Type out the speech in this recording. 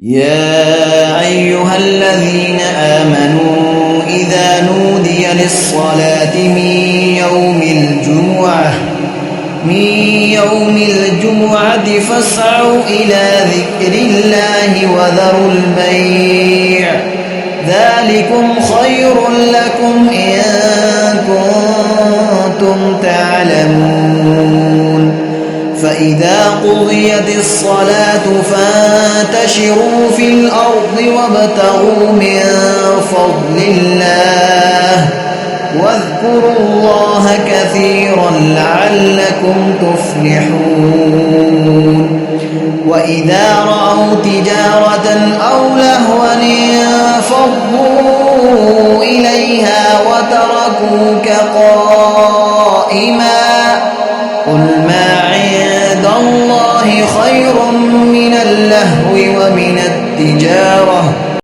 يا أيها الذين آمنوا إذا نودي للصلاة من يوم الجمعة فاسعوا إلى ذكر الله وذروا البيع ذلكم خير لكم إن كنتم تعلمون فإذا قضيت الصلاة فانتشروا في الأرض وابتغوا من فضل الله واذكروا الله كثيرا لعلكم تفلحون وإذا رأوا تجارة أو لهوا انفضوا إليها وتركوك قائما قل ما عند الله خير من اللهو ومن التجارة